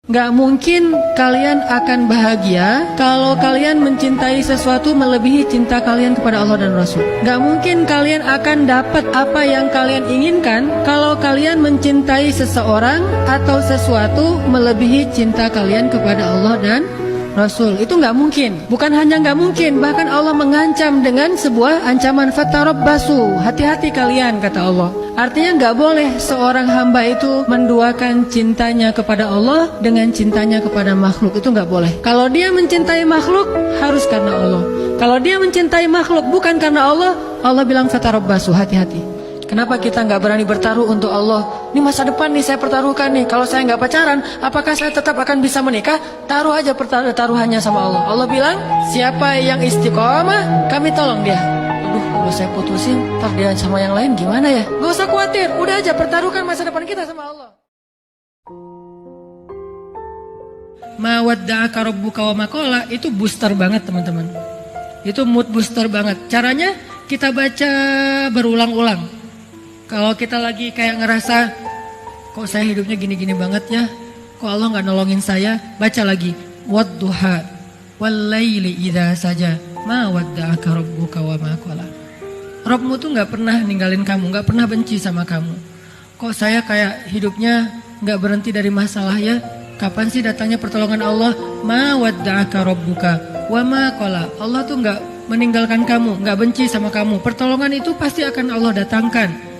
Gak mungkin kalian akan bahagia kalau kalian mencintai sesuatu melebihi cinta kalian kepada Allah dan Rasul. Gak mungkin kalian akan dapat apa yang kalian inginkan kalau kalian mencintai seseorang atau sesuatu melebihi cinta kalian kepada Allah dan Rasul. Itu gak mungkin. Bukan hanya gak mungkin, bahkan Allah mengancam dengan sebuah ancaman, fatarabbasu, hati-hati kalian, kata Allah. Artinya gak boleh seorang hamba itu menduakan cintanya kepada Allah dengan cintanya kepada makhluk. Itu gak boleh. Kalau dia mencintai makhluk, harus karena Allah. Kalau dia mencintai makhluk bukan karena Allah, Allah bilang fatarabbasu, hati-hati. Kenapa kita gak berani bertaruh untuk Allah? Ini masa depan nih saya pertaruhkan nih. Kalau saya gak pacaran, apakah saya tetap akan bisa menikah? Taruh aja taruhannya sama Allah. Allah bilang, siapa yang istiqomah, kami tolong dia. Aduh, kalau saya putusin, ntar dia sama yang lain gimana ya? Gak usah khawatir, udah aja pertaruhkan masa depan kita sama Allah. Ma wadda'aka rabbuka wa ma qala, itu booster banget teman-teman. Itu mood booster banget. Caranya kita baca berulang-ulang. Kalau kita lagi kayak ngerasa, kok saya hidupnya gini-gini banget ya, kok Allah gak nolongin saya, baca lagi. Wadduha wallaili idza saja ma wadda'aka rabbuka wa ma qala. Rabbmu tuh gak pernah ninggalin kamu, gak pernah benci sama kamu. Kok saya kayak hidupnya gak berhenti dari masalah ya, kapan sih datangnya pertolongan Allah? Ma wadda'aka rabbuka wa ma qala. Allah tuh gak meninggalkan kamu, gak benci sama kamu. Pertolongan itu pasti akan Allah datangkan.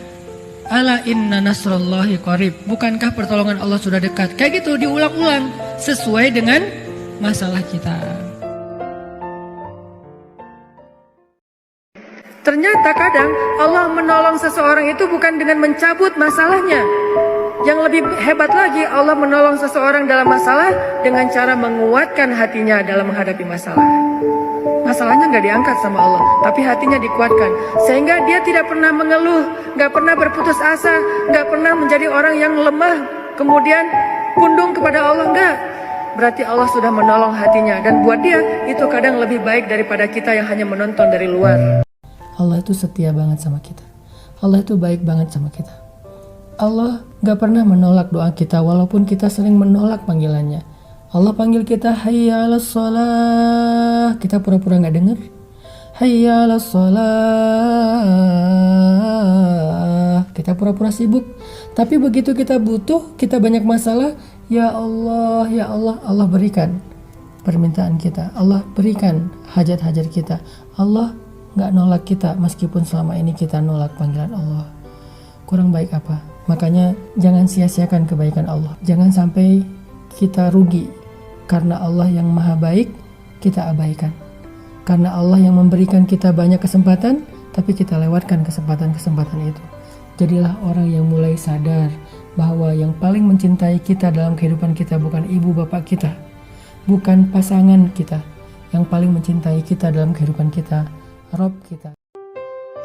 Ala inna nasrallahi qarib. Bukankah pertolongan Allah sudah dekat? Kayak gitu diulang-ulang sesuai dengan masalah kita. Ternyata kadang Allah menolong seseorang itu bukan dengan mencabut masalahnya. Yang lebih hebat lagi, Allah menolong seseorang dalam masalah dengan cara menguatkan hatinya dalam menghadapi masalah. Masalahnya gak diangkat sama Allah, tapi hatinya dikuatkan. Sehingga dia tidak pernah mengeluh, gak pernah berputus asa, gak pernah menjadi orang yang lemah, kemudian pundung kepada Allah, enggak. Berarti Allah sudah menolong hatinya. Dan buat dia, itu kadang lebih baik daripada kita yang hanya menonton dari luar. Allah itu setia banget sama kita. Allah itu baik banget sama kita. Allah gak pernah menolak doa kita, walaupun kita sering menolak panggilannya. Allah panggil kita, hayya 'alas shalah, kita pura-pura gak denger. Hayya 'alas shalah, kita pura-pura sibuk. Tapi begitu kita butuh, kita banyak masalah, ya Allah, Allah berikan permintaan kita. Allah berikan hajat-hajat kita. Allah gak nolak kita, meskipun selama ini kita nolak panggilan Allah. Kurang baik apa? Makanya jangan sia-siakan kebaikan Allah. Jangan sampai kita rugi. Karena Allah yang maha baik, kita abaikan. Karena Allah yang memberikan kita banyak kesempatan, tapi kita lewatkan kesempatan-kesempatan itu. Jadilah orang yang mulai sadar bahwa yang paling mencintai kita dalam kehidupan kita bukan ibu bapak kita, bukan pasangan kita. Yang paling mencintai kita dalam kehidupan kita, Rabb kita.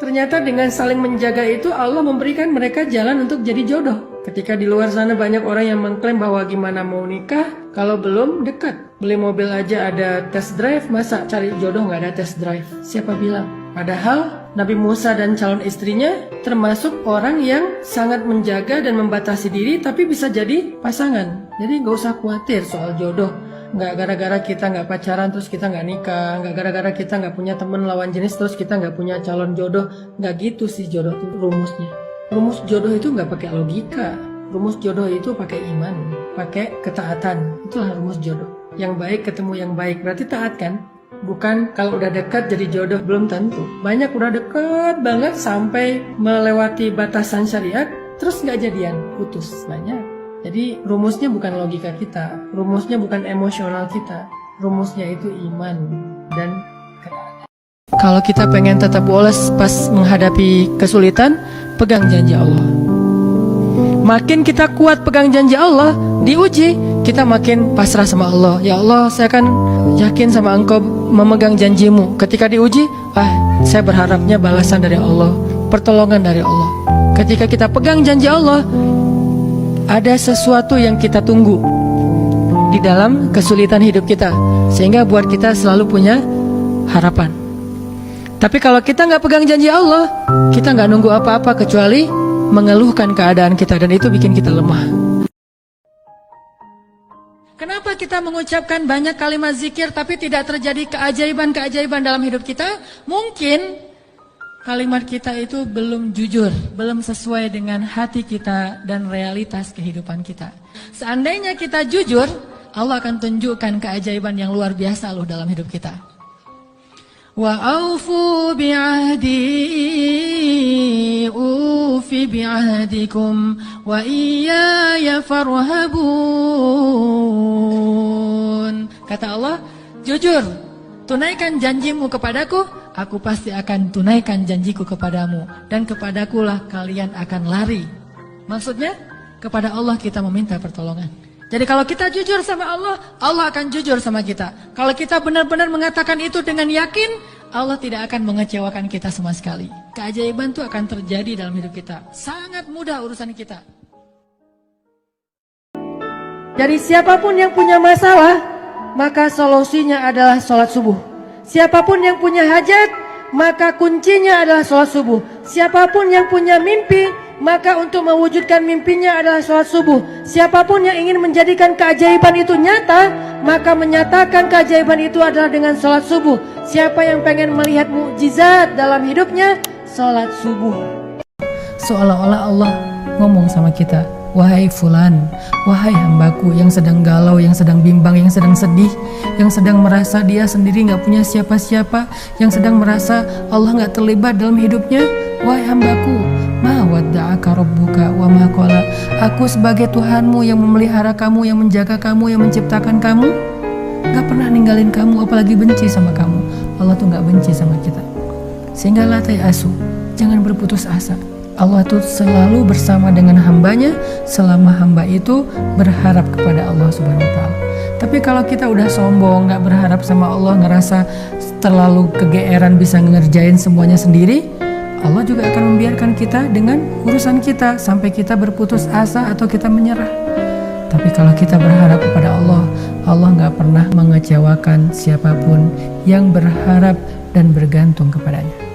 Ternyata dengan saling menjaga itu Allah memberikan mereka jalan untuk jadi jodoh. Ketika di luar sana banyak orang yang mengklaim bahwa gimana mau nikah kalau belum dekat. Beli mobil aja ada test drive, masa cari jodoh nggak ada test drive? Siapa bilang? Padahal Nabi Musa dan calon istrinya termasuk orang yang sangat menjaga dan membatasi diri tapi bisa jadi pasangan. Jadi nggak usah khawatir soal jodoh. Nggak gara-gara kita nggak pacaran terus kita nggak nikah, nggak gara-gara kita nggak punya teman lawan jenis terus kita nggak punya calon jodoh. Nggak gitu sih jodoh itu rumusnya. Rumus jodoh itu nggak pakai logika. Rumus jodoh itu pakai iman, pakai ketaatan. Itulah rumus jodoh. Yang baik ketemu yang baik, berarti taat kan? Bukan kalau udah dekat jadi jodoh, belum tentu. Banyak udah dekat banget sampai melewati batasan syariat, terus nggak jadian, putus. Banyak. Jadi rumusnya bukan logika kita, rumusnya bukan emosional kita, rumusnya itu iman dan ketaatan. Kalau kita pengen tetap woles pas menghadapi kesulitan, pegang janji Allah. Makin kita kuat pegang janji Allah, diuji, kita makin pasrah sama Allah. Ya Allah, saya kan yakin sama Engkau memegang janjimu. Ketika diuji, saya berharapnya balasan dari Allah, pertolongan dari Allah. Ketika kita pegang janji Allah, ada sesuatu yang kita tunggu di dalam kesulitan hidup kita, sehingga buat kita selalu punya harapan. Tapi kalau kita nggak pegang janji Allah, kita nggak nunggu apa-apa kecuali mengeluhkan keadaan kita, dan itu bikin kita lemah. Kenapa kita mengucapkan banyak kalimat zikir tapi tidak terjadi keajaiban-keajaiban dalam hidup kita? Mungkin kalimat kita itu belum jujur, belum sesuai dengan hati kita dan realitas kehidupan kita. Seandainya kita jujur, Allah akan tunjukkan keajaiban yang luar biasa loh dalam hidup kita. Wa aufu bi'ahdi ufi bi'ahdikum wa iyaya farhabun. Kata Allah, jujur, tunaikan janjimu kepadaku, aku pasti akan tunaikan janjiku kepadamu, dan kepadakulah kalian akan lari. Maksudnya, kepada Allah kita meminta pertolongan. Jadi kalau kita jujur sama Allah, Allah akan jujur sama kita. Kalau kita benar-benar mengatakan itu dengan yakin, Allah tidak akan mengecewakan kita sama sekali. Keajaiban itu akan terjadi dalam hidup kita. Sangat mudah urusan kita. Jadi siapapun yang punya masalah, maka solusinya adalah sholat subuh. Siapapun yang punya hajat, maka kuncinya adalah sholat subuh. Siapapun yang punya mimpi, maka untuk mewujudkan mimpinya adalah sholat subuh. Siapapun yang ingin menjadikan keajaiban itu nyata, maka menyatakan keajaiban itu adalah dengan sholat subuh. Siapa yang pengen melihat mukjizat dalam hidupnya, sholat subuh. Seolah-olah Allah ngomong sama kita, wahai fulan, wahai hambaku yang sedang galau, yang sedang bimbang, yang sedang sedih, yang sedang merasa dia sendiri gak punya siapa-siapa, yang sedang merasa Allah gak terlibat dalam hidupnya. Wahai hambaku, ma wadda'aka rabbuka wa ma qala. Aku sebagai Tuhanmu yang memelihara kamu, yang menjaga kamu, yang menciptakan kamu, gak pernah ninggalin kamu, apalagi benci sama kamu. Allah tuh gak benci sama kita. Sehingga la ta'asu, jangan berputus asa. Allah tuh selalu bersama dengan hambanya selama hamba itu berharap kepada Allah Subhanahu wa ta'ala. Tapi kalau kita udah sombong, gak berharap sama Allah, ngerasa terlalu kegeeran bisa ngerjain semuanya sendiri, Allah juga akan membiarkan kita dengan urusan kita sampai kita berputus asa atau kita menyerah. Tapi kalau kita berharap kepada Allah, Allah gak pernah mengecewakan siapapun yang berharap dan bergantung kepadanya.